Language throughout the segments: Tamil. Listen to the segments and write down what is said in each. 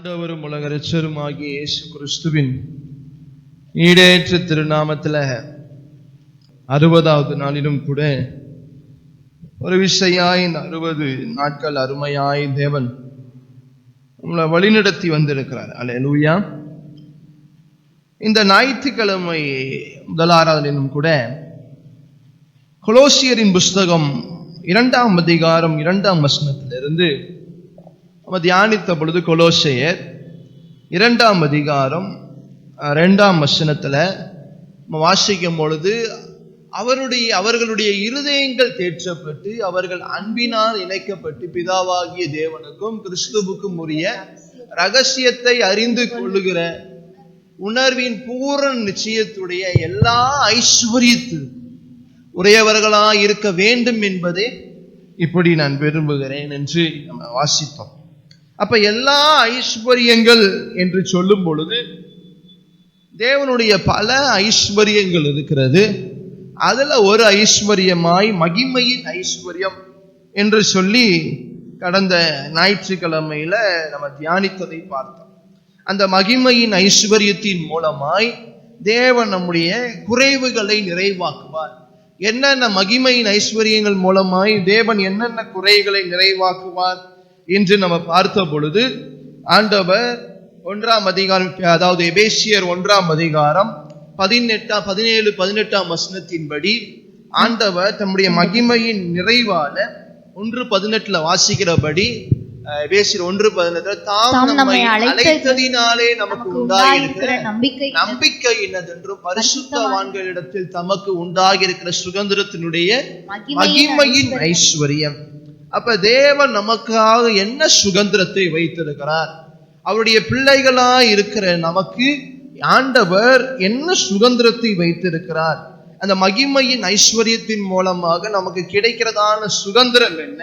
ஆண்டவரும் உலக இரட்சகருமாகிய இயேசு கிறிஸ்துவின் ஈடேற்ற திருநாமத்தில் 60வது நாளிலும் கூட ஒரு விசையாய் 60 நாட்கள் அருமையாய் தேவன் நம்மளை வழிநடத்தி வந்திருக்கிறார். அல்லேலூயா. இந்த ஞாயிற்றுக்கிழமை முதல் ஆராதனையிலும் கூட கொலோசியரின் புஸ்தகம் 2ஆம் அதிகாரம் 2ஆம் வசனத்திலிருந்து நம்ம தியானித்த பொழுது, கொலோசியர் 2ஆம் அதிகாரம் 2ஆம் வசனத்துல நம்ம வாசிக்கும் பொழுது, அவர்களுடைய இருதயங்கள் தேற்றப்பட்டு அவர்கள் அன்பினால் இணைக்கப்பட்டு பிதாவாகிய தேவனுக்கும் கிறிஸ்துவுக்கும் உரிய ரகசியத்தை அறிந்து கொள்ளுகிற உணர்வின் பூரண நிச்சயத்துடைய எல்லா ஐஸ்வர்யத்து உடையவர்களாய் இருக்க வேண்டும் என்பதை இப்படி நான் விரும்புகிறேன் என்று நம்ம வாசித்தோம். அப்ப எல்லா ஐஸ்வர்யங்கள் என்று சொல்லும் பொழுது தேவனுடைய பல ஐஸ்வர்யங்கள் இருக்கிறது. அதுல ஒரு ஐஸ்வர்யமாய் மகிமையின் ஐஸ்வர்யம் என்று சொல்லி கடந்த ஞாயிற்றுக்கிழமையில நம்ம தியானித்ததை பார்த்தோம். அந்த மகிமையின் ஐஸ்வர்யத்தின் மூலமாய் தேவன் நம்முடைய குறைவுகளை நிறைவாக்குவார். என்னென்ன மகிமையின் ஐஸ்வர்யங்கள் மூலமாய் தேவன் என்னென்ன குறைகளை நிறைவாக்குவார் என்று நம்ம பார்த்த பொழுது, ஆண்டவர் 1ஆம் அதிகாரம், அதாவது எபேசியர் 1ஆம் அதிகாரம் 17-18 வசனத்தின்படி ஆண்டவர் தம்முடைய மகிமையின் நிறைவான 1:18 வாசிக்கிறபடி, எபேசியர் 1:18 தாம் நம்மை அழைத்ததினாலே நமக்கு உண்டாயிருக்கிற நம்பிக்கை என்னதென்றும் பரிசுத்தவான்களிடத்தில் தமக்கு உண்டாகியிருக்கிற சுதந்திரத்தினுடைய மகிமையின் ஐஸ்வர்யம். அப்ப தேவன் நமக்காக என்ன சுதந்திரத்தை வைத்திருக்கிறார்? அவருடைய பிள்ளைகளாய் இருக்கிற நமக்கு ஆண்டவர் என்ன சுதந்திரத்தை வைத்திருக்கிறார்? அந்த மகிமையின் ஐஸ்வர்யத்தின் மூலமாக நமக்கு கிடைக்கிறதான சுதந்திரம் என்ன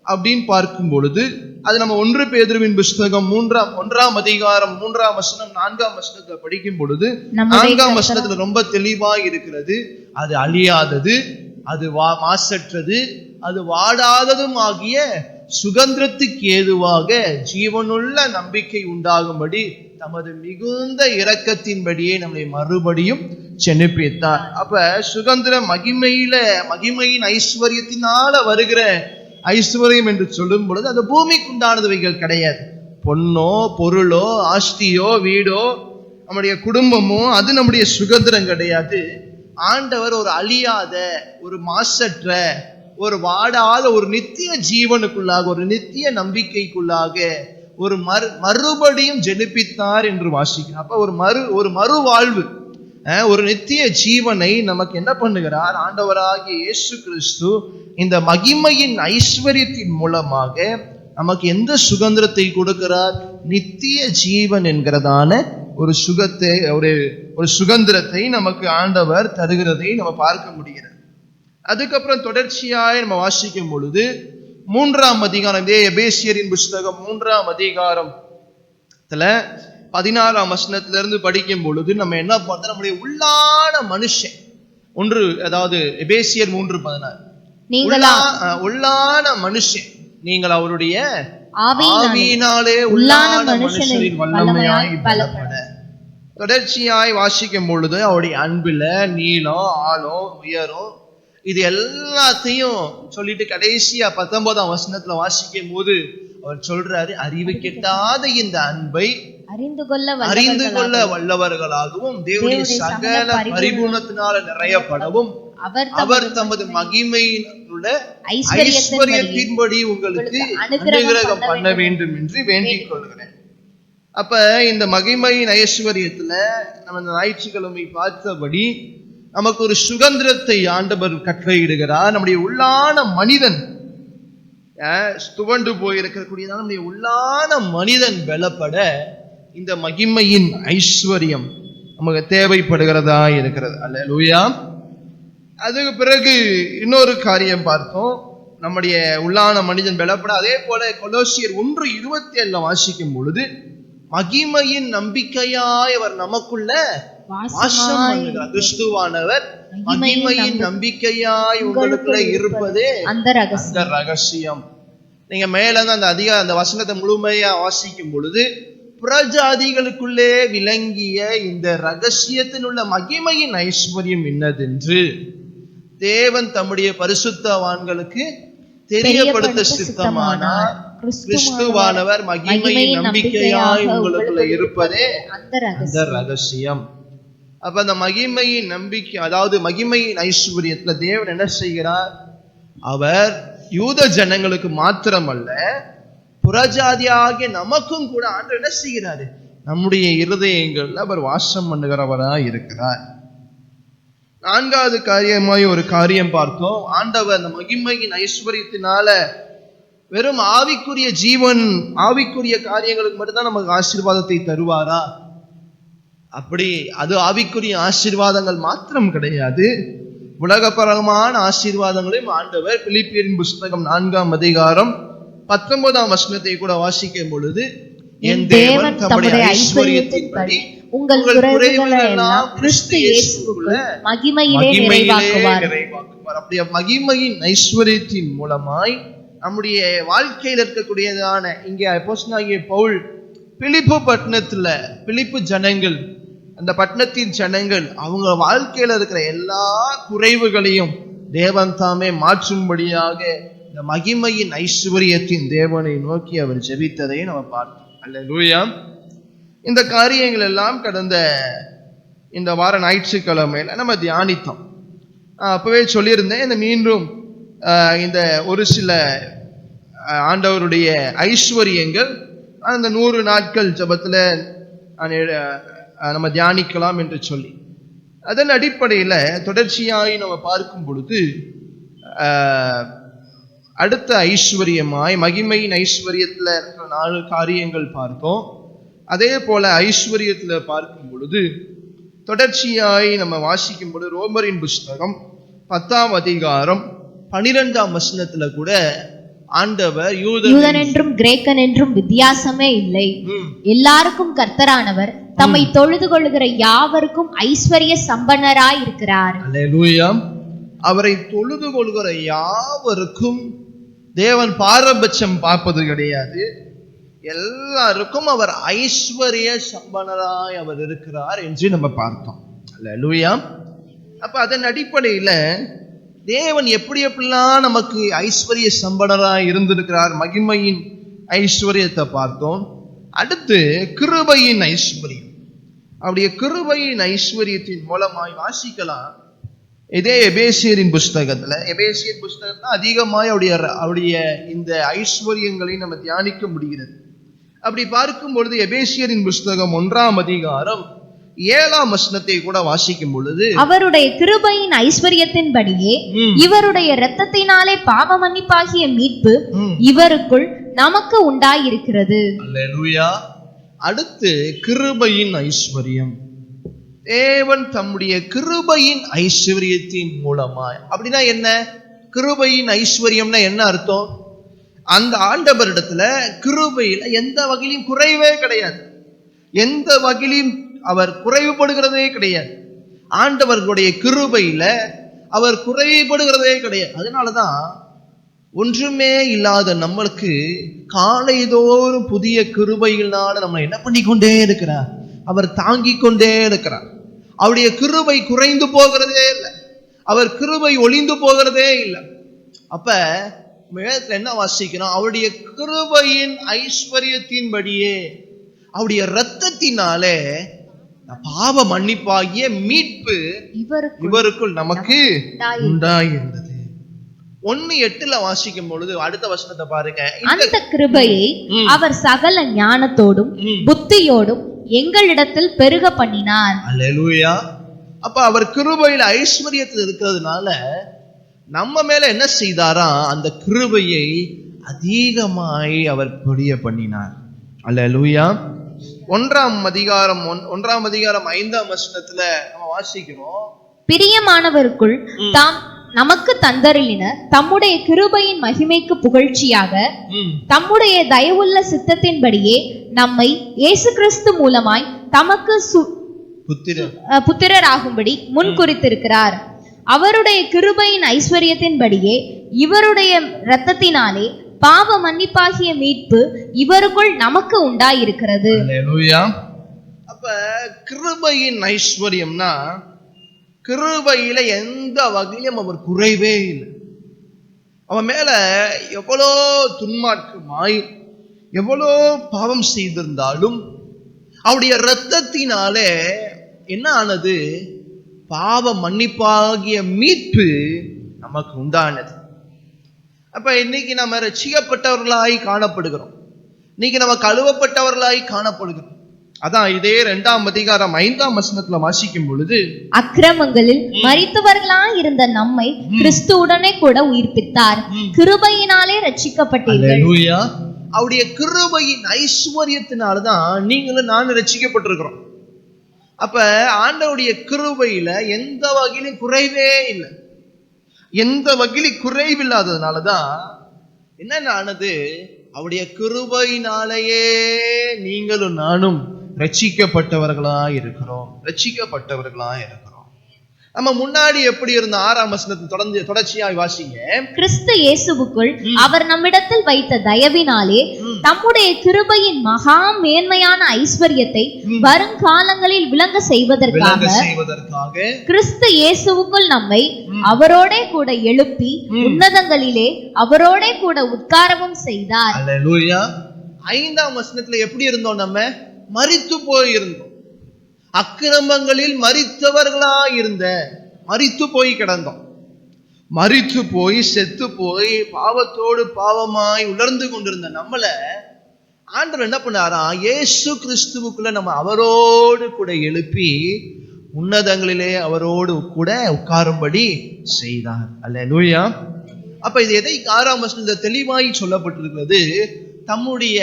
அப்படின்னு பார்க்கும் பொழுது, அது நம்ம 1 பேதுருவின் புஸ்தகம் 1ஆம் அதிகாரம் 3ஆம் வசனம் 4ஆம் வசனத்தை படிக்கும் பொழுது 4ஆம் வசனத்துல ரொம்ப தெளிவாக இருக்கிறது. அது அழியாதது, அது மாசற்றது, அது வாடாததும் ஆகிய சுதந்திரத்துக்கு ஏதுவாக ஜீவனுள்ள நம்பிக்கை உண்டாகும்படி தமது மிகுந்த இரக்கத்தின்படியே நம்மை மறுபடியும் செனுப்பித்தார். அப்ப சுதந்திரம் மகிமையின் ஐஸ்வர்யத்தினால வருகிற ஐஸ்வர்யம் என்று சொல்லும் பொழுது அது பூமிக்கு உண்டானதுவைகள் கிடையாது. பொண்ணோ பொருளோ ஆஸ்தியோ வீடோ நம்முடைய குடும்பமோ அது நம்முடைய சுதந்திரம் கிடையாது. ஆண்டவர் ஒரு அழியாத, ஒரு மாசற்ற, ஒரு வாடாத, ஒரு நித்திய ஜீவனுக்குள்ளாக, ஒரு நித்திய நம்பிக்கைக்குள்ளாக ஒரு மறுபடியும் ஜெனிப்பித்தார் என்று வாசிக்கிறார். அப்ப ஒரு மறுவாழ்வு, ஒரு நித்திய ஜீவனை நமக்கு என்ன பண்ணுகிறார்? ஆண்டவராகிய இயேசு கிறிஸ்து இந்த மகிமையின் ஐஸ்வர்யத்தின் மூலமாக நமக்கு எந்த சுதந்திரத்தை கொடுக்கிறார்? நித்திய ஜீவன் என்கிறதான ஒரு சுதந்திரத்தை நமக்கு ஆண்டவர் தருகிறதை நம்ம பார்க்க முடிகிறது. அதுக்கப்புறம் தொடர்ச்சியாய் நம்ம வாசிக்கும் பொழுது 3ஆம் அதிகாரம், இதே எபேசியரின் புஸ்தகம் 3ஆம் அதிகாரத்துல 16ஆம் வசனத்திலிருந்து படிக்கும் பொழுது நம்ம என்ன பார்த்தோம்? நம்முடைய உள்ளான மனுஷன் அதாவது எபேசியர் 3:16 உள்ளான மனுஷன் நீங்கள் அவருடைய ஆவியினாலே உள்ளான மனுஷனின் வல்லமையாய் பலப்பட. தொடர்ச்சியாய் வாசிக்கும் பொழுது அவருடைய அன்பில நீளம் ஆழம் உயரம் இது எல்லாத்தையும் சொல்லிட்டு கடைசியா 19ஆம் வசனத்துல வாசிக்கும் போது அவர் சொல்றாரு, அறிவு கெட்டாத இந்த அன்பை அறிந்து கொள்ள வல்லவர்களாகவும் தேவனுடைய சகல பரிபூர்ணத்தினால நிறையப்படவும் அவர் தமது மகிமையினுள்ள ஐஸ்வர்யத்தின்படி உங்களுக்கு அனுகிரகம் பண்ண வேண்டும் என்று வேண்டிக் கொள்கிறேன். அப்ப இந்த மகிமையின் ஐஸ்வர்யத்துல நம்ம இந்த ஞாயிற்றுக்கிழமை பார்த்தபடி நமக்கு ஒரு சுதந்திரத்தை ஆண்டவர் கட்டளையிடுகிறார். நம்முடைய உள்ளான மனிதன் துவண்டு போயிருக்கக்கூடியதான நம்முடைய உள்ளான மனிதன் பலப்பட இந்த மகிமையின் ஐஸ்வர்யம் நமக்கு தேவைப்படுகிறதா இருக்கிறது. அல்லேலூயா. அதுக்கு பிறகு இன்னொரு காரியம் பார்த்தோம், நம்முடைய உள்ளான மனிதன் பலப்பட. அதே போல கொலோசியர் 1:27 வாசிக்கும் பொழுது, மகிமையின் நம்பிக்கையாய் அவர் நமக்குள்ள வாசம் பண்ணுகிறார். கிறிஸ்துவானவர் மகிமையின் நம்பிக்கையாய் உங்களுக்குள்ள இருப்பதே அந்த ரகசியம். நீங்க மேல அந்த வசனத்தை முழுமையா வாசிக்கும் பொழுது புறஜாதிகளுக்குள்ளே விளங்கிய இந்த ரகசியத்தில் உள்ள மகிமையின் ஐஸ்வர்யம் என்னதென்று தேவன் தம்முடைய பரிசுத்தவான்களுக்கு தெரியப்படுத்த சித்தமானார். கிறிஸ்துவானவர் மகிமையின் நம்பிக்கையாய் உங்களுக்குள்ள இருப்பதே அந்த ரகசியம். அப்ப அந்த மகிமையின் நம்பிக்கை, அதாவது மகிமையின் ஐஸ்வர்யத்துல தேவன் என்ன செய்கிறார்? அவர் யூத ஜனங்களுக்கு மாத்திரமல்ல, புறஜாதியாகிய நமக்கும் கூட ஆண்டவர் என்ன செய்கிறாரு? நம்முடைய இருதயங்கள்ல அவர் வாசம் பண்ணுகிறவராய் இருக்கிறார். நான்காவது காரியமாய் ஒரு காரியம் பார்த்தோம். ஆண்டவர் அந்த மகிமையின் ஐஸ்வர்யத்தினால வெறும் ஆவிக்குரிய ஜீவன், ஆவிக்குரிய காரியங்களுக்கு மட்டும்தான் நமக்கு ஆசீர்வாதத்தை தருவாரா? அப்படி அது ஆவிக்குரிய ஆசீர்வாதங்கள் மாத்திரம் கிடையாது, உலகபரமான ஆசீர்வாதங்களையும் ஆண்டவர் பிலிப்பியரின் புஸ்தகம் 4ஆம் அதிகாரம் 19ஆம் வசனத்தை கூட வாசிக்கும் பொழுது, என் தேவன் தம்முடைய ஐஸ்வர்யத்தின்படி உங்கள் குறைவுகளை எல்லாம் கிறிஸ்து இயேசுவுக்குள் மகிமையிலே நிறைவாக்குவார். அப்படியே மகிமையின் ஐஸ்வர்யத்தின் மூலமாய் நம்முடைய வாழ்க்கையில் இருக்கக்கூடியதான, இங்கே அப்போஸ்தலனாகிய பவுல் பிலிப்பு பட்டணத்துல, பிலிப்பு ஜனங்கள், அந்த பட்டணத்தின் ஜனங்கள் அவங்க வாழ்க்கையில இருக்கிற எல்லா குறைவுகளையும் தேவன் தாமே மாற்றும்படியாக இந்த மகிமையின் ஐஸ்வர்யத்தின் தேவனை நோக்கி அவர் ஜெபித்ததை நம்ம பார்த்தோம். அல்லேலூயா. இந்த காரியங்கள் எல்லாம் கடந்த இந்த வார ஞாயிற்றுக்கிழமையில நம்ம தியானித்தோம். அப்பவே சொல்லியிருந்தேன், இந்த மீண்டும் இந்த ஒரு சில ஆண்டவருடைய ஐஸ்வர்யங்கள் அந்த 100 நாட்கள் ஜெபத்துல நம்ம தியானிக்கலாம் என்று சொல்லி, அதன் அடிப்படையில தொடர்ச்சியாய் நம்ம பார்க்கும் பொழுது அடுத்த ஐஸ்வர்யமாய் மகிமையின் ஐஸ்வர்யத்துல 4 காரியங்கள் பார்த்தோம். அதே போல ஐஸ்வர்யத்துல பார்க்கும் பொழுது தொடர்ச்சியாய் நம்ம வாசிக்கும் பொழுது ரோமரின் புஸ்தகம் 10ஆம் அதிகாரம் 12ஆம் வசனத்துல கூட ஆண்டவர் யூதன் என்றும் கிரேக்கன் என்றும் வித்தியாசமே இல்லை, எல்லாருக்கும் கர்த்தரானவர் தம்மை தொழுது கொள்ளுகிற யாவருக்கும் ஐஸ்வர்ய சம்பன்னராய் இருக்கிறார். அல்லேலூயா. அவரை தொழுது கொள்கிற யாவருக்கும் தேவன் பாரபட்சம் பார்ப்பது கிடையாது, எல்லாருக்கும் அவர் ஐஸ்வர்ய சம்பன்னராய் அவர் இருக்கிறார் என்று நம்ம பார்த்தோம். அல்லேலூயா. அப்ப அதன் அடிப்படையில தேவன் எப்படி எப்படிலாம் நமக்கு ஐஸ்வர்ய சம்பன்னராய் இருந்திருக்கிறார், மகிமையின் ஐஸ்வர்யத்தை பார்த்தோம். அடுத்து கிருபையின் ஐஸ்வர்யம். அவருடைய கிருபையின் ஐஸ்வர்யத்தின் மூலமாய் வாசிக்கலாம். இதே எபேசியரின் புஸ்தகத்துல, எபேசியர் புஸ்தகத்துல அதிகமாய் அவருடைய இந்த ஐஸ்வர்யங்களை நம்ம தியானிக்க முடிகிறது. அப்படி பார்க்கும் பொழுது எபேசியரின் புஸ்தகம் 1ஆம் அதிகாரம் 7ஆம் வசனத்தை கூட வாசிக்கும் பொழுது, அவருடைய கிருபையின் ஐஸ்வர்யத்தின்படியே இவருடைய இரத்தத்தினாலே பாவ மன்னிப்பாகிய மீட்பு இவருக்குள் நமக்கு உண்டாயிருக்கிறது. அல்லேலூயா. அடுத்து கிருபையின் ஐஸ்வர்யம். தேவன் தம்முடைய கிருபையின் ஐஸ்வர்யத்தின் மூலமாய், அப்படின்னா என்ன? கிருபையின் ஐஸ்வர்யம்னா என்ன அர்த்தம்? அந்த ஆண்டவரிடத்துல கிருபையில எந்த வகையிலும் குறைவே கிடையாது, எந்த வகையிலும் அவர் குறைவுபடுகிறதே கிடையாது. ஆண்டவர்களுடைய கிருபையில அவர் குறைபடுகிறதே கிடையாது. அதனாலதான் ஒன்றுமே இல்லாத நம்மளுக்கு காலைதோறும் புதிய கிருபையினால நம்ம என்ன பண்ணி கொண்டே இருக்கிறார்? அவர் தாங்கிக் கொண்டே இருக்கிறார். அவருடைய கிருபை குறைந்து போகிறதே இல்லை, அவர் கிருபை ஒளிந்து போகிறதே இல்லை. அப்ப வேதத்துல என்ன வாசிக்கிறோம்? அவருடைய கிருபையின் ஐஸ்வர்யத்தின்படியே அவருடைய இரத்தத்தினாலே பாவ மன்னிப்பாகிய மீட்பு இவருக்குள் நமக்கு உண்டாயிருந்தது. 1:8 வாசிக்கும் பொழுது அடுத்த வசனத்தை பாருங்க. அந்த கிருபையை அவர் சகல ஞானத்தோடும் புத்தியோடும் எங்களிடத்தில் பெருக பண்ணினார். அல்லேலூயா. அப்ப அவர் கிருபையில ஐஸ்வர்யத்தில் இருக்கிறதுனால நம்ம மேல என்ன செய்தாரா? அந்த கிருபையை அதிகமாய் அவர் பொழிய பண்ணினார். அல்லேலூயா. 1ஆம் அதிகாரம் 5ஆம் வசனத்துல நம்ம வாசிக்கிறோம், பிரியமானவருக்குள் தாம் நமக்கு தந்தருளின தம்முடைய கிருபையின் மகிமைக்கு புகழ்ச்சியாக தம்முடைய தயவுள்ள சித்தத்தின்படியே நம்மை இயேசு கிறிஸ்து மூலமாய் தமக்கு புத்திரராகும்படி முன் குறித்திருக்கிறார். அவருடைய கிருபையின் ஐஸ்வர்யத்தின்படியே இவருடைய இரத்தத்தினாலே பாவ மன்னிப்பாகிய மீட்பு இவருக்குள் நமக்கு உண்டாயிருக்கிறது. அல்லேலூயா. அப்ப கிருபையின் ஐஸ்வர்யம்னா, கிருபையில எந்த வகையிலும் அவர் குறைவே இல்லை. அவன் மேல எவ்வளோ துன்மார்க்கமாய் எவ்வளோ பாவம் செய்திருந்தாலும் அவருடைய இரத்தத்தினாலே என்ன ஆனது? பாவ மன்னிப்பாகிய மீட்பு நமக்கு உண்டானது. அப்ப இன்னைக்கு நம்ம ரட்சிக்கப்பட்டவர்களாய் காணப்படுகிறோம். இன்னைக்கு நம்ம கழுவப்பட்டவர்களாய் காணப்படுகிறோம். அதான் இதே 2ஆம் அதிகாரம் 5ஆம் வசனத்துல வாசிக்கும் பொழுது, அக்கிரமங்களில் மரித்தவர்களாய் இருந்த நம்மை கிறிஸ்துவுடனே கூட உயிர்ப்பித்தார், கிருபையினாலே ரட்சிக்கப்பட்டீர்கள். அல்லேலூயா. அவருடைய கிருபையின் ஐஸ்வர்யத்தினாலதான் நீங்களும் நானும் ரட்சிக்கப்பட்டிருக்கிறோம். அப்ப ஆண்டவருடைய கிருபையில எந்த வகையிலும் குறைவே இல்லை. எந்த வகையிலும் குறைவில்லாததுனாலதான் என்ன ஆனது? அவருடைய கிருபையினாலேயே நீங்களும் நானும் ரட்சிக்கப்பட்டவர்களாய் இருக்கிறோம். நம்ம முன்னாடி எப்படி இருந்த 6ஆம் வசனத்தை தொடர்ச்சியாய் வாசிங்க. கிறிஸ்து இயேசுவுக்குள் அவர் நம்மிடத்தில் வைத்த தயவினாலே தம்முடைய கிருபையின் மகா மேன்மையான ஐஸ்வர்யத்தை வருங்காலங்களில் விளங்க செய்வதற்காக கிறிஸ்து இயேசுவுக்குள் நம்மை அவரோடே கூட எழுப்பி உன்னதங்களிலே அவரோடே கூட உட்காரவும் செய்தார். அல்லேலூயா. 5ஆம் வசனத்துல எப்படி இருந்தோம்? நம்ம மரித்து போயிருந்தோம். அக்கிரமங்களில் மரித்து போய் கிடந்தோம். மரித்து போய் செத்து போய் பாவத்தோடு பாவமாய் உலர்ந்து கொண்டிருந்த நம்மள ஆண்டவர் என்ன பண்ணாரா? இயேசு கிறிஸ்துவுக்குள்ள நம்ம அவரோடு கூட எழுப்பி உன்னதங்களிலே அவரோடு கூட உட்காரும்படி செய்தார். அல்லேலூயா. அப்ப இது எதை 6ஆம் வசனத்துல தெளிவாய் சொல்லப்பட்டிருக்கிறது? தம்முடைய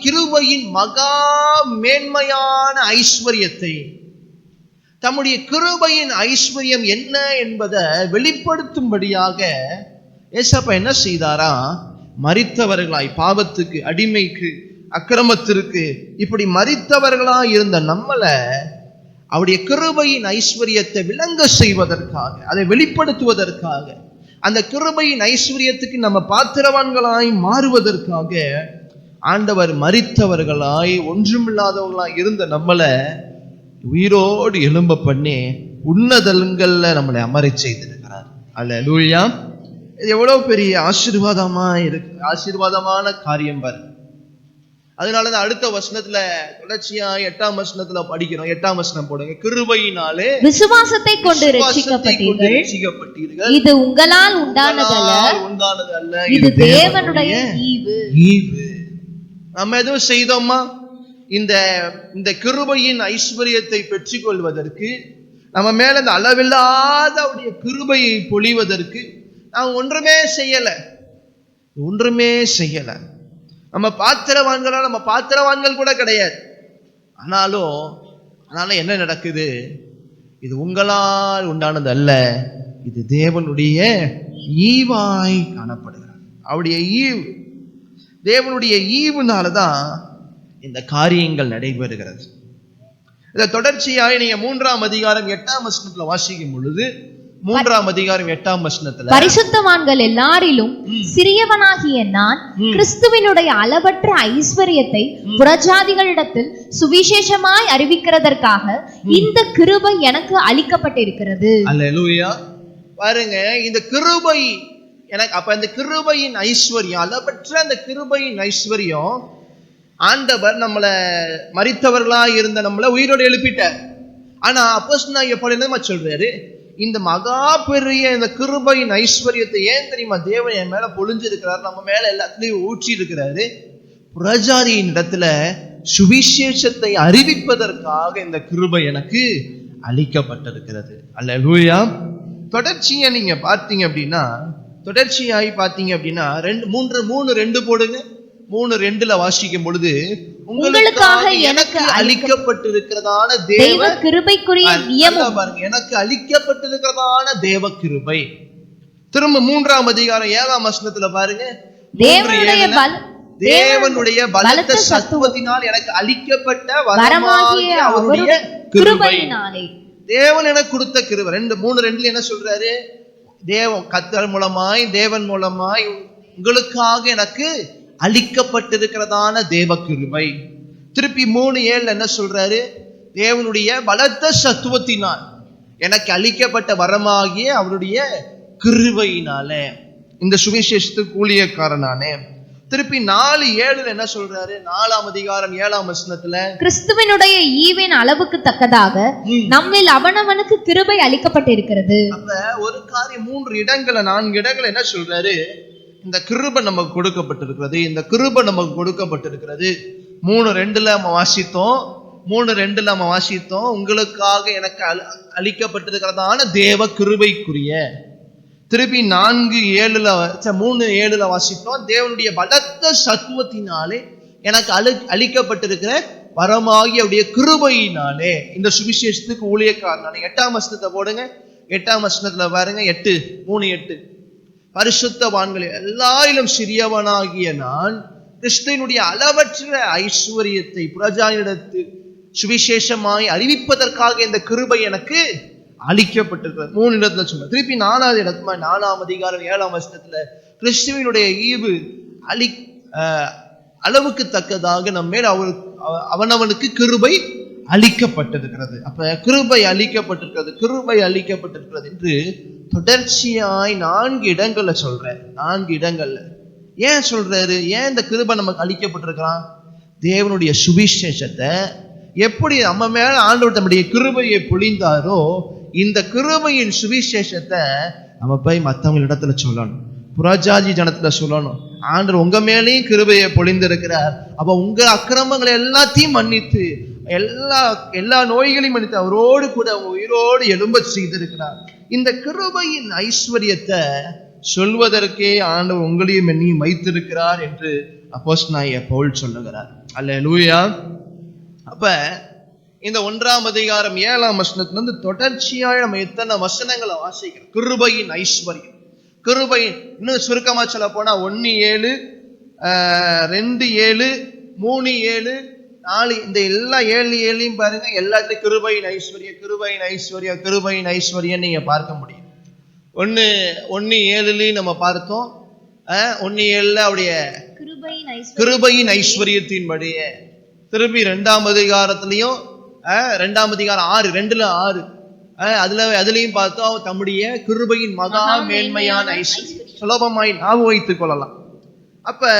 கிருபையின் மகா மேன்மையான ஐஸ்வர்யத்தை, தம்முடைய கிருபையின் ஐஸ்வர்யம் என்ன என்பதை வெளிப்படுத்தும்படியாக ஏசப்பா என்ன செய்தாரா? மரித்தவர்களாய், பாவத்துக்கு, அடிமைக்கு, அக்கிரமத்திற்கு இப்படி மரித்தவர்களாய் இருந்த நம்மள அவருடைய கிருபையின் ஐஸ்வர்யத்தை விளங்க செய்வதற்காக, அதை வெளிப்படுத்துவதற்காக, அந்த கிருபையின் ஐஸ்வர்யத்துக்கு நம்ம பாத்திரவான்களாய் மாறுவதற்காக ஆண்டவர் மரித்தவர்களாய் ஒன்றுமில்லாதவர்களாய் இருந்த நம்மள உயிரோடு எழும்ப பண்ணி உன்னதங்கள்ல நம்மளை அமர செய்திருக்கிறார். அல்லேலூயா. இது எவ்வளவு பெரிய ஆசீர்வாதமான காரியம் பாரு. அதனாலதான் அடுத்த வசனத்துல தொடர்ச்சியா 8ஆம் வசனத்துல படிக்கிறோம். 8ஆம் வசனம் போடுங்க. கிருபையினாலே விசுவாசத்தை கொண்டு ரட்சிக்கப்பட்டீர்கள். இது உங்களால் உண்டானதல்ல, இது தேவனுடைய ஈவு. நம்ம எதுவும் செய்தோமா? இந்த கிருபையின் ஐஸ்வர்யத்தை பெற்றுக் கொள்வதற்கு, நம்ம மேல இந்த அளவில்லாத அவருடைய கிருபையை பொழிவதற்கு நாம் ஒன்றுமே செய்யல. நம்ம பாத்திரவான்கள் கூட கிடையாது. ஆனாலும் என்ன நடக்குது? இது உங்களால் உண்டானது அல்ல, இது தேவனுடைய ஈவாய் காணப்படுகிறது. அவருடைய தேவனுடைய ஈவுனாலதான் இந்த காரியங்கள் நடைபெறுகிறது. இதை தொடர்ச்சியாக நீங்க 3ஆம் அதிகாரம் 8ஆம் வசனத்துல வாசிக்கும் பொழுது, 3ஆம் அதிகாரம் 8ஆம் வசனத்துல, பரிசுத்தவான்கள் எல்லாரிலும் சிறியவனாகிய நான் கிறிஸ்துவினுடைய அளவற்ற ஐஸ்வர்யத்தை புறஜாதிகளிடத்தில் சுவிசேஷமாய் அறிவிக்கிறதற்காக இந்த கிருபை எனக்கு அளிக்கப்பட்டிருக்கிறது. அல்லேலூயா. பாருங்க, இந்த கிருபை எனக்கு, அப்ப இந்த கிருபையின் ஐஸ்வர்யம், அளவற்ற அந்த கிருபையின் ஐஸ்வர்யம், ஆண்டவர் நம்மளை மரித்தவர்களாய் இருந்த நம்மளை உயிரோடு எழுப்பிட்டார். ஆனா அப்போஸ்தலனாகிய பவுல் என்ன சொல்றாரு? இந்த மகா பெரிய இந்த கிருபையின் ஐஸ்வர்யத்தை ஏன் தெரியுமா தேவன் என் மேல பொழிஞ்சிருக்கிறார், நம்ம மேல எல்லாத்துலயும் ஊற்றி இருக்கிறாரு? புறஜாதியின் இடத்துல சுவிசேஷத்தை அறிவிப்பதற்காக இந்த கிருபை எனக்கு அளிக்கப்பட்டிருக்கிறது. அல்லேலூயா. தொடர்ச்சியா நீங்க பார்த்தீங்க அப்படின்னா, தொடர்ச்சியாய் பார்த்தீங்க அப்படின்னா 3:2 போடுங்க. 3:2 வாசிக்கும் பொழுது, உங்களுக்காக எனக்கு அளிக்கப்பட்டிருக்கிறதான தேவ கிருபைக்குரிய நியமம் பாருங்க, எனக்கு அளிக்கப்பட்டிருக்கிறதான தேவ கிருபை. திரும்ப 3ஆம் அதிகாரம் 7ஆம் வசனத்துல பாருங்க, தேவனுடைய பலத்த சத்துவத்தினால் எனக்கு அளிக்கப்பட்ட வரமாகிய அவருடைய கிருபையினாலே. தேவன் எனக்கு கொடுத்த கிருபை. 3:2 என்ன சொல்றாரு? தேவன் கர்த்தர் மூலமாய், தேவன் மூலமாய் உங்களுக்காக எனக்கு அளிக்கப்பட்டிருக்கிறதான தேவ கிருபை. திருப்பி 3:7 என்ன சொல்றாரு? தேவனுடைய பலத்த சத்துவத்தினால் எனக்கு அளிக்கப்பட்ட வரமாகிய அவருடைய கிருபையினாலே இந்த சுவிசேஷத்துக்கு ஊழியக்காரனானே. திருப்பி 4:7 என்ன சொல்றாரு? 4ஆம் அதிகாரம் 7ஆம் வசனத்துல, கிறிஸ்துவினுடைய ஈவின் அளவுக்கு தக்கதாக நம்மில் அவனவனுக்கு கிருபை அளிக்கப்பட்டிருக்கிறது. அப்ப ஒரு காரியம் 3 இடங்கள்ல 4 இடங்கள்ல என்ன சொல்றாரு? இந்த கிருபை நமக்கு கொடுக்கப்பட்டிருக்கிறது, இந்த கிருபை நமக்கு கொடுக்கப்பட்டிருக்கிறது. 3:2 நம்ம வாசித்தோம். 3:2 நம்ம வாசித்தோம், உங்களுக்காக எனக்கு அளிக்கப்பட்டிருக்கிறதான தேவ கிருபைக்குரிய. திருப்பி 3:7 வாசித்தோம், தேவனுடைய பலத்த சத்துவத்தினாலே எனக்கு அளிக்கப்பட்டிருக்கிற வரமாகி அவருடைய கிருபையினாலே இந்த சுவிசேஷத்துக்கு ஊழியக்காரனானே. 8ஆம் வசனத்தை போடுங்க. 8ஆம் வசனத்துல பாருங்க, 3:8, பரிசுத்தவான்கள் எல்லாரிலும் சிறியவனாகிய நான் கிறிஸ்துவினுடைய அளவற்ற ஐஸ்வரியத்தை புறஜாதியிடத்து சுவிசேஷமாய் அறிவிப்பதற்காக இந்த கிருபை எனக்கு அளிக்கப்பட்டிருக்கிறது. 3 இடத்துல சொல்ல. திருப்பி 4ஆவது இடத்துல 4ஆம் அதிகாரம் 7ஆம் வசனத்துல, கிறிஸ்துவினுடைய ஈவு அளவுக்கு தக்கதாக நம்ம மேல் அவனவனுக்கு கிருபை அளிக்கப்பட்டிருக்கிறது. அப்ப கிருபை அளிக்கப்பட்டிருக்கிறது, கிருபை அளிக்கப்பட்டிருக்கிறது என்று தொடர்ச்சியாய் 4 இடங்கள்ல சொல்றேன். 4 இடங்கள்ல ஏன் சொல்றாரு? ஏன் இந்த கிருபை நமக்கு அளிக்கப்பட்டிருக்கிறான்? தேவனுடைய சுவிசேஷத்தை எப்படி நம்ம மேல ஆண்டவர் தம்முடைய கிருபையை பொழிந்தாரோ, இந்த கிருபையின் சுவிசேஷத்தை நம்ம போய் மற்றவங்க இடத்துல சொல்லணும், புறஜாதி ஜனத்துல சொல்லணும். ஆண்டவர் உங்க மேலேயும் கிருபையை பொழிந்திருக்கிறார். அப்ப உங்க அக்கிரமங்களை எல்லாத்தையும் மன்னித்து எல்லா நோய்களையும் மன்னித்து அவரோடு கூட உயிரோடு எழும்ப செய்திருக்கிறார். இந்த கிருபையின் ஐஸ்வர்யத்தை சொல்வதற்கே ஆண்டவர் உங்களையும் என்னையும் வைத்திருக்கிறார் என்று அப்போஸ்தலனாகிய பவுல் சொல்லுகிறார். அல்லேலூயா. அப்ப இந்த 1ஆம் அதிகாரம் 7ஆம் வசனத்திலிருந்து தொடர்ச்சியாக நம்ம எத்தனை வசனங்களை வாசிக்கிறோம்? கிருபையின் ஐஸ்வர்யம், கிருபை. இன்னும் சுருக்கமா சொல்ல போனா 1:7, 2:7, 3:7, 4, இந்த எல்லா 7:7 பாருங்க, எல்லாத்துலயும் கிருபையின் ஐஸ்வர்யம், கிருபையின் ஐஸ்வர்யம், கிருபையின் ஐஸ்வர்யம் நீங்க பார்க்க முடியும். 1:7 நம்ம பார்த்தோம். 1:7 அவருடைய கிருபையின் ஐஸ்வர்யத்தின்படியே. திருப்பி 2ஆம் அதிகாரத்திலையும் 2ஆம் அதிகாரம் 6:2 அதுலயும் பார்த்தோம், தம்முடைய கிருபையின் மகா மேன்மையான ஐஸ்வர்யம். சுலபமாய் ஞாபகம் வைத்துக் கொள்ளலாம். அப்ப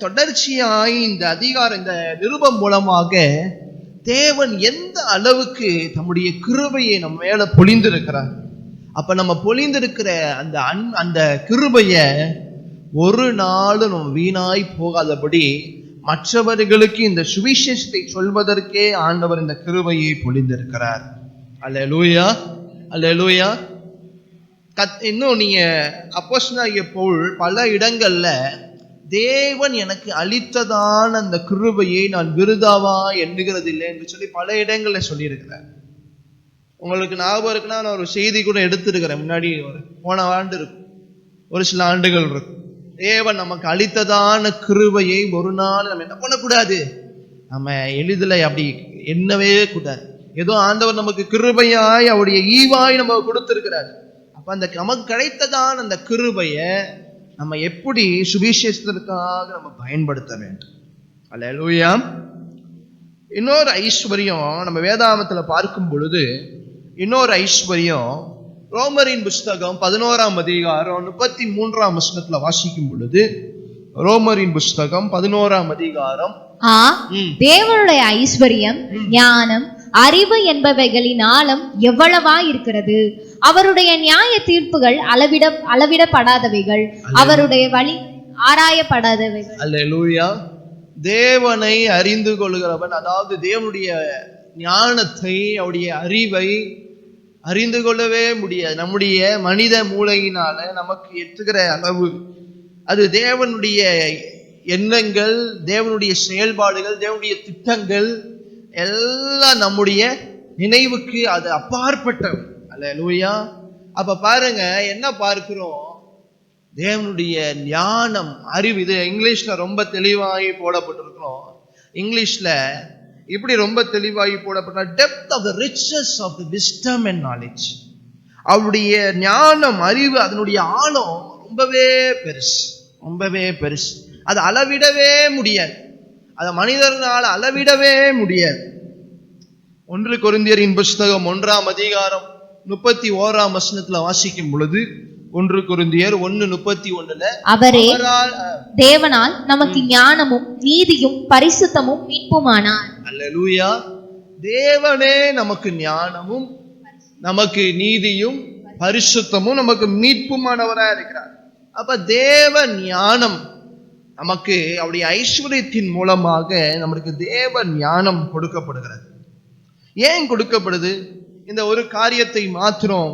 தொடர்ச்சியாய் இந்த அதிகாரம், இந்த நிருபம் மூலமாக தேவன் எந்த அளவுக்கு தம்முடைய கிருபையை நம்ம மேல பொழிந்திருக்கிறார். அப்ப நம்ம பொழிந்திருக்கிற அந்த கிருபைய ஒரு நாளும் நம்ம வீணாய் போகாதபடி மற்றவர்களுக்கு இந்த சுவிசேஷத்தை சொல்வதற்கே ஆண்டவர் இந்த கிருபையை பொழிந்திருக்கிறார். அல்லேலூயா, அல்லேலூயா. இன்னும் நீங்க அப்போஸ்தலனாகிய பவுல் பல இடங்கள்ல தேவன் எனக்கு அளித்ததான அந்த கிருபையை நான் விருதாவா எண்ணுகிறது இல்லை என்று சொல்லி பல இடங்கள்ல சொல்லியிருக்கிறார். உங்களுக்கு ஞாபகம் இருக்குன்னா, நான் ஒரு செய்தி கூட எடுத்திருக்கிறேன் முன்னாடி, போன ஆண்டு இருக்கும், ஒரு சில ஆண்டுகள் இருக்கும். தேவன் நமக்கு அளித்ததான கிருபையை ஒரு நாள் நம்ம என்ன பண்ணக்கூடாது, நம்ம எளிதில் அப்படி எண்ணவே கூடாது. ஏதோ ஆண்டவர் நமக்கு கிருபையாய் அவருடைய ஈவாய் நம்ம கொடுத்திருக்கிறார். அப்ப அந்த நமக்கு கிடைத்ததான அந்த கிருபையை நம்ம எப்படி சுவிசேஷத்திற்காக நம்ம பயன்படுத்த வேண்டும். அல்லேலூயா. இன்னொரு ஐஸ்வர்யம் நம்ம வேதாகமத்துல பார்க்கும் பொழுது, இன்னொரு ஐஸ்வர்யம் ரோமரின் புஸ்தகம் 11ஆம் அதிகாரம் 33ஆம் வசனத்துல வாசிக்கும் பொழுது, ரோமரின் புஸ்தகம் 11ஆம் அதிகாரம், தேவனுடைய ஐஸ்வர்யம் ஞானம் அறிவு என்பவைகளின் ஆழம் எவ்வளவா இருக்கிறது, அவருடைய நியாய தீர்ப்புகள் அளவிடப்படாதவைகள், அவருடைய வழி ஆராயப்படாதவைகள். அல்லேலூயா. தேவனை அறிந்து கொள்கிறவன், அதாவது தேவனுடைய ஞானத்தை, அவருடைய அறிவை அறிந்து கொள்ளவே முடியாது. நம்முடைய மனித மூளையினால நமக்கு எட்டுகிற அளவு, அது தேவனுடைய எண்ணங்கள், தேவனுடைய செயல்பாடுகள், தேவனுடைய திட்டங்கள் எல்லாம் நம்முடைய நினைவுக்கு அது அப்பாற்பட்டவை. அல்லேலூயா. அப்ப பாருங்க, என்ன பார்க்கிறோம்? தேவனுடைய ஞானம், அறிவு. இது இங்கிலீஷ்ல ரொம்ப தெளிவாகி போடப்பட்டிருக்கிறோம். இங்கிலீஷ்ல இப்படி ரொம்ப தெளிவாகி போடப்பட்ட depth of the riches of the wisdom and knowledge. அவருடைய ஞானம், அறிவு, அதனுடைய ஆழம் ரொம்பவே பெருசு, ரொம்பவே பெருசு. அது அளவிடவே முடியாது. அதை மனிதர்களால் அளவிடவே முடியாது. 1 கொரிந்தியரின் புஸ்தகம் 1ஆம் அதிகாரம் 31ஆம் வசனத்துல வாசிக்கும் பொழுது 1 கொரிந்தியர் 1:31 அவரே தேவனால் நமக்கு ஞானமும் நீதியும் பரிசுத்தமும் மீட்புமானார். அல்லேலூயா. தேவனே நமக்கு ஞானமும் நமக்கு நீதியும் பரிசுத்தமும் நமக்கு மீட்புமானவராக இருக்கிறார். அப்ப தேவ ஞானம் நமக்கு அவருடைய ஐஸ்வர்யத்தின் மூலமாக நமக்கு தேவ ஞானம் கொடுக்கப்படுகிறது. ஏன் கொடுக்கப்படுது? இந்த ஒரு காரியத்தை மாத்திரம்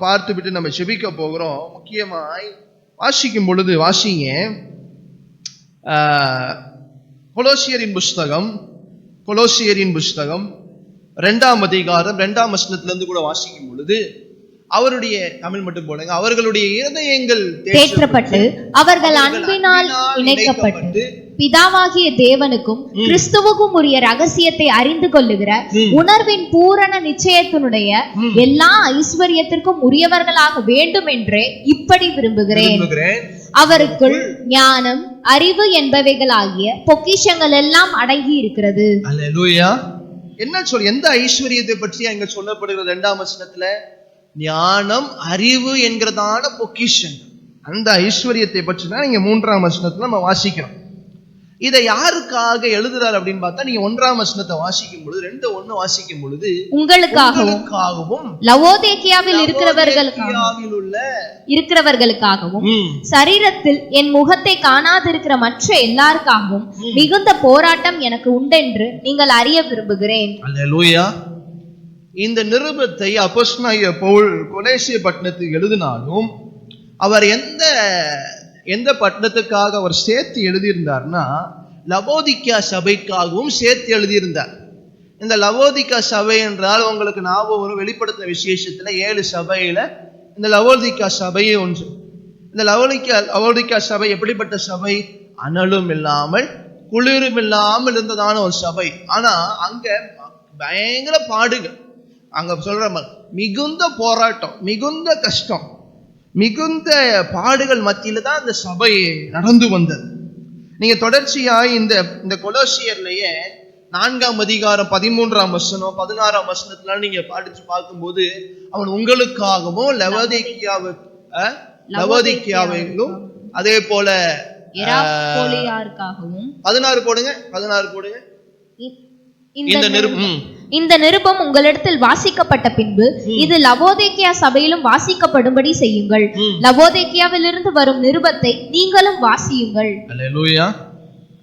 பார்த்து விட்டு நம்ம செபிக்க போகிறோம். முக்கியமாய் வாசிக்கும் பொழுது வாசிங்க, கொலோசியரின் புஸ்தகம் 2ஆம் அதிகாரம் 2ஆம் வசனத்திலிருந்து கூட வாசிக்கும் பொழுது அவருடைய தமிழ் மட்டும் போடுங்க. அவர்களுடைய இருதயங்கள் தேற்றப்பட்டு அவர்கள் அன்பினால் இணைக்கப்பட்டு பிதாவாகிய தேவனுக்கும் கிறிஸ்துவுக்கும் உரிய ரகசியத்தை அறிந்து கொள்ளுகிற உணர்வின் பூரண நிச்சயத்தினுடைய எல்லா ஐஸ்வர்யத்திற்கும் உரியவர்களாக வேண்டும் என்றே இப்படி விரும்புகிறேன். அவருக்குள் ஞானம் அறிவு என்பவைகளாகிய பொக்கிஷங்கள் எல்லாம் அடங்கி இருக்கிறது. அல்லேலூயா. என்ன சொல், எந்த ஐஸ்வர்யத்தை பற்றி அங்க சொல்லப்படுகிறது? 2ஆம் வசனத்துல ஞானம் அறிவு என்கிறதான பொக்கிஷன், அந்த ஐஸ்வர்யத்தை பற்றி தான் நீங்க 3ஆம் வசனத்துல நம்ம வாசிக்கிறோம். இதை யாருக்காக எழுதுறாரு அப்படின்னு பார்த்தா, நீங்க 1ஆம் வசனத்தை வாசிக்கும் பொழுது 2:1 வாசிக்கும் பொழுது உங்களுக்காகவும் லவோதிக்கேயாவில் இருக்கிறவர்களுக்காகவும் சரீரத்தில் என் முகத்தை காணாதிருக்கிற மற்ற எல்லாருக்காகவும் மிகுந்த போராட்டம் எனக்கு உண்டென்று நீங்கள் அறிய விரும்புகிறேன். அல்லேலூயா. இந்த நிருபத்தை அப்போஸ்தலனாகிய பவுல் கொலோசிய பட்டணத்துக்கு எழுதினாலும் அவர் எந்த பட்டணத்துக்காக அவர் சேர்த்து எழுதியிருந்தார்னா, லவோதிக்கா சபைக்காகவும் சேர்த்து எழுதியிருந்தார். இந்த லவோதிக்கா சபை என்றால் உங்களுக்கு ஞாபகம் வரும், வெளிப்படுத்தின விசேஷத்துல 7 சபையில இந்த லவோதிக்கா சபையே ஒன்று. இந்த லவோதிக்கா சபை எப்படிப்பட்ட சபை? அனலும் இல்லாமல் குளிரும் இல்லாமல் இருந்ததான ஒரு சபை. ஆனா அங்க பயங்கர பாடுகள், அங்க சொல்ற மிகுந்த போராட்டம், மிகுந்த கஷ்டம், மிகுந்த பாடுகள் மத்தியில தான் அந்த சபை நடந்து வந்தது. நீங்க தொடர்ச்சியாய் இந்த கொலோசியர்லயே 4ஆம் அதிகாரம் 13ஆம் வசனம் 16ஆம் வசனத்துல நீங்க படிச்சு பார்க்கும்போது, அவன் உங்களுக்காகவும் லவோதிக்கேயாவிலும் அதே போல 16 போடுங்க. இந்த நிருபம் உங்களிடத்தில் வாசிக்கப்பட்ட பின்பு இது லவோதிக்கேயா சபையிலும் வாசிக்கப்படும்படி செய்யுங்கள். லவோதிக்கேயாவிலிருந்து வரும் நிருபத்தை நீங்களும் வாசியுங்கள். அல்லேலூயா.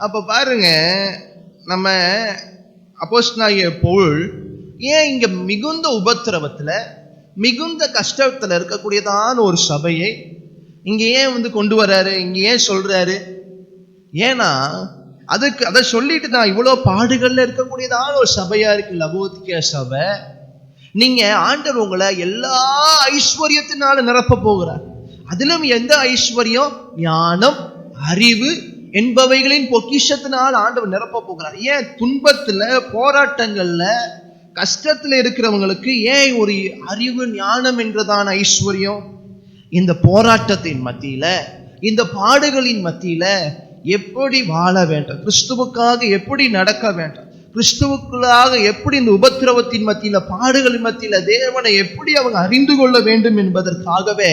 அப்ப பாருங்க, நம்ம அப்போஸ்தலனாகிய பவுல் ஏன் இங்க மிகுந்த உபத்திரவத்துல மிகுந்த கஷ்டத்துல இருக்கக்கூடியதான ஒரு சபையை இங்க ஏன் கொண்டு வர்றாரு, இங்க ஏன் சொல்றாரு? ஏன்னா அதை சொல்லிட்டு தான் இவ்வளவு பாடுகள்ல இருக்கக்கூடியதான ஒரு சபையா இருக்கு லவோதிக்கேயா சபை. நீங்க ஆண்டவர் உங்களை எல்லா ஐஸ்வர்யத்தினால நிரப்ப போகிறார். அதிலும் எந்த ஐஸ்வர்யம்? ஞானம் அறிவு என்பவைகளின் பொக்கிஷத்தினால் ஆண்டவர் நிரப்ப போகிறார். ஏன் துன்பத்துல போராட்டங்கள்ல கஷ்டத்துல இருக்கிறவங்களுக்கு ஏன் ஒரு அறிவு ஞானம் என்றதான ஐஸ்வர்யம்? இந்த போராட்டத்தின் மத்தியில, இந்த பாடுகளின் மத்தியில எப்படி வாழ வேண்டும், கிறிஸ்துவுக்காக எப்படி நடக்க வேண்டும், கிறிஸ்துவுக்குள்ளாக எப்படி இந்த உபத்திரவத்தின் மத்தியில பாடுகளின் மத்தியில தேவனை எப்படி அவங்க அறிந்து கொள்ள வேண்டும் என்பதற்காகவே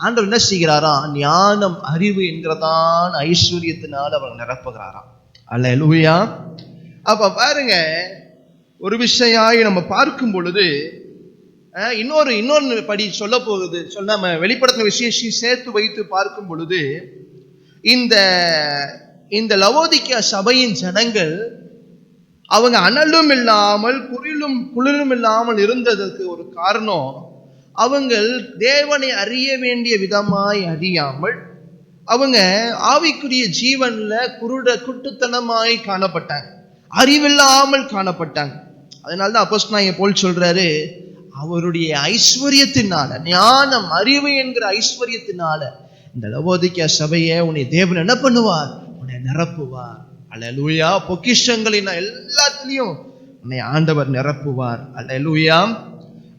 ஆண்டவர் என்ன செய்கிறாராம்? ஞானம் அறிவு என்கிறதான ஐஸ்வர்யத்தினால் அவர் நிரப்புகிறாராம். அல்லேலூயா. அப்ப பாருங்க, ஒரு விஷயாய் நம்ம பார்க்கும் பொழுது இன்னொரு படி சொல்ல போகுது. நம்ம வெளிப்படுத்தின விசேஷம் சேர்த்து வைத்து பார்க்கும் பொழுது, இந்த லவோதிக்கேயா சபையின் ஜனங்கள் அவங்க அனலும் இல்லாமல் குளிரும் இல்லாமல் இருந்ததற்கு ஒரு காரணம், அவங்கள் தேவனை அறிய வேண்டிய விதமாய் அறியாமல் அவங்க ஆவிக்குரிய ஜீவன்ல குட்டுத்தனமாய் காணப்பட்டாங்க, அறிவில்லாமல் காணப்பட்டாங்க. அதனால்தான் அப்போஸ்தலனாகிய பவுல் சொல்றாரு, அவருடைய ஐஸ்வர்யத்தினால, ஞானம் அறிவு என்கிற ஐஸ்வர்யத்தினால இந்த லவோதிக்கேயா சபையை உன்னை தேவன் என்ன பண்ணுவார்? உன்னை நிரப்புவார். அல்லேலூயா. பொக்கிஷங்களின் எல்லாத்திலையும் உன்னை ஆண்டவர் நிரப்புவார். அல்லேலூயா.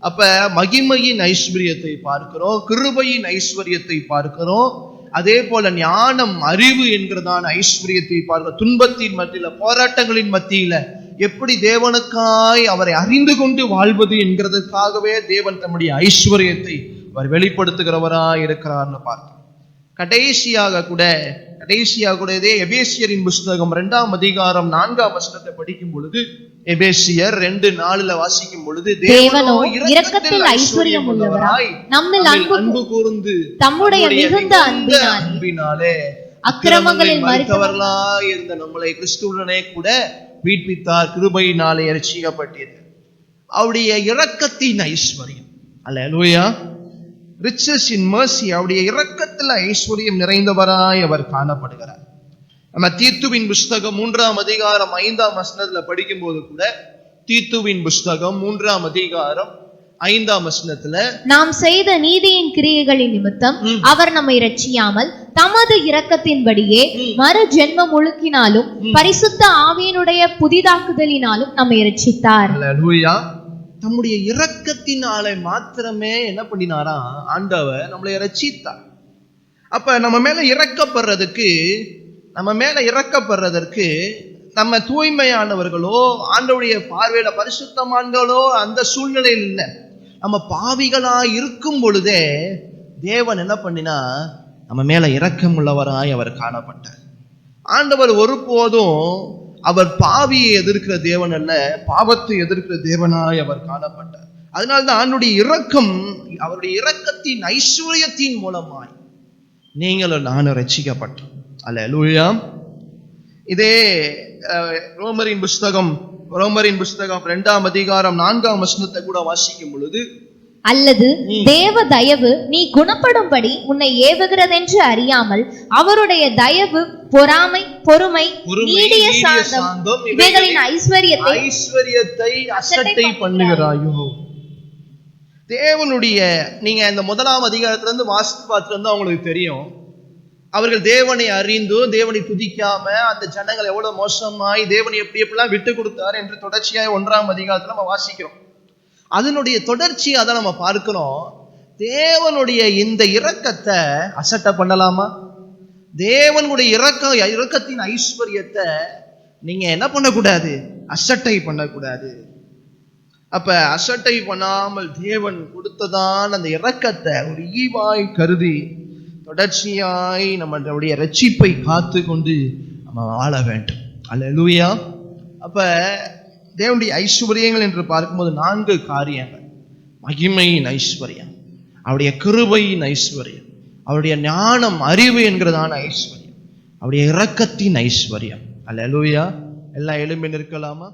அப்ப மகிமையின் ஐஸ்வர்யத்தை பார்க்கிறோம், கிருபையின் ஐஸ்வர்யத்தை பார்க்கிறோம், அதே போல ஞானம், அறிவு என்கிறதான ஐஸ்வர்யத்தை பார்க்க, துன்பத்தின் மத்தியில, போராட்டங்களின் மத்தியில எப்படி தேவனுக்காய் அவரை அறிந்து கொண்டு வாழ்வது என்கிறதுக்காகவே தேவன் தம்முடைய ஐஸ்வர்யத்தை அவர் வெளிப்படுத்துகிறவராய் இருக்கிறார்னு பார்த்தோம். கடைசியாக கூட இதே எபேசியரின் புஸ்தகம் 2ஆம் அதிகாரம் 4ஆம் வசனத்தை படிக்கும் பொழுது, எபேசியர் 2:4 வாசிக்கும் பொழுது, தேவனோ இரக்கத்தில் ஐஸ்வர்யம் உள்ளவராய் நம்மில் அன்பு கூர்ந்து தம்முடைய மிகுந்த அன்பினாலே அக்கிரமங்களில் மரித்தவர்களாய் இருந்த நம்மளை கிறிஸ்துவுடனே கூட மீட்பித்தார், கிருபையினாலே ரட்சிக்கப்பட்டீர்கள். அவருடைய இரக்கத்தின் ஐஸ்வர்யம், அல்லேலூயா, riches in mercy, அவருடைய இரக்கத்தில் ஐஸ்வர்யம் நிறைந்தவராய் அவர் காணப்படுகிறார். நம்ம தீத்துவின் புஸ்தகம் 3ஆம் அதிகாரம் 5ஆம் வசனத்துல படிக்கும் போது கூட, தீத்துவின் புஸ்தகம் 3ஆம் அதிகாரம் 5ஆம் வசனத்துல, நாம் செய்த நீதியின் கிரியைகளின் நிமித்தம் அவர் நம்மை ரட்சியாமல் தமது இரக்கத்தின்படியே மறு ஜென்மம் முழுக்கினாலும் பரிசுத்த ஆவியினுடைய புதிதாக்குதலினாலும் நம்மை ரட்சித்தார். அல்லேலூயா. தம்முடைய இரக்கத்தினாலே மாத்திரமே என்ன பண்ணினாரா, ஆண்டவர் நம்மளை ரட்சித்தார். அப்ப நம்ம மேல இறக்கப்படுறதற்கு நம்ம தூய்மையானவர்களோ, ஆண்டவருடைய பார்வையில பரிசுத்தமான்களோ அந்த சூழ்நிலையில் இல்லை. நம்ம பாவிகளா இருக்கும் பொழுதே தேவன் என்ன பண்ணினா, நம்ம மேல இரக்கம் உள்ளவராய் அவர் காணப்பட்டார். ஆண்டவர் ஒருபோதும் அவர் பாவியை எதிர்க்கிற தேவன் அல்ல, பாவத்தை எதிர்க்கிற தேவனாய் அவர் காணப்பட்டார். அதனால்தான் அவருடைய இரக்கத்தின் ஐஸ்வர்யத்தின் மூலமாய் நீங்களும் நானும் ரட்சிக்கப்பட்டோம். அல்லேலூயா. இதே ரோமரின் புஸ்தகம் 2ஆம் அதிகாரம் 4ஆம் வசனத்தை கூட வாசிக்கும் பொழுது, அல்லது தேவ தயவு நீ குணப்படும்படி உன்னை ஏவுகிறதென்று அறியாமல் அவருடைய தயவு பொறாமை, பொறுமை, நீடிய சாந்தம் இவைகளின் ஐஸ்வர்யத்தை அசட்டை பண்ணுகிறாயோ. தேவனுடைய, நீங்க இந்த 1ஆம் அதிகாரத்திலிருந்து வாசித்து பார்த்துட்டு அவங்களுக்கு தெரியும், அவர்கள் தேவனை அறிந்து தேவனை துதிக்காம அந்த ஜனங்கள் எவ்வளவு மோசமாய் தேவனை எப்படியெல்லாம் விட்டு கொடுத்தார் என்று தொடர்ச்சியாய் 1ஆம் அதிகாரத்துல நம்ம வாசிக்கிறோம். அதனுடைய தொடர்ச்சி அதை நம்ம பார்க்கிறோம். தேவனுடைய இந்த இரக்கத்தை அசட்டை பண்ணலாமா? தேவனுடைய இரக்கத்தின் ஐஸ்வர்யத்தை நீங்க என்ன பண்ணக்கூடாது, அசட்டை பண்ணக்கூடாது. அப்ப அசட்டை பண்ணாமல் தேவன் கொடுத்ததான் அந்த இரக்கத்தை ஒரு ஈவாய் கருதி தொடர்ச்சியாய் நம்மளுடைய ரட்சிப்பை காத்து கொண்டு நம்ம வாழ வேண்டும். அல்லேலூயா. அப்ப தேவனுடைய ஐஸ்வர்யங்கள் என்று பார்க்கும்போது 4 காரியங்கள்: மகிமையின் ஐஸ்வர்யம், அவருடைய கிருபையின் ஐஸ்வர்யம், அவருடைய ஞானம், அறிவு என்கிறதான ஐஸ்வர்யம், அவருடைய இரக்கத்தின் ஐஸ்வர்யம். அல்லேலூயா. எல்லாம் எழும்பி நிற்கலாமா?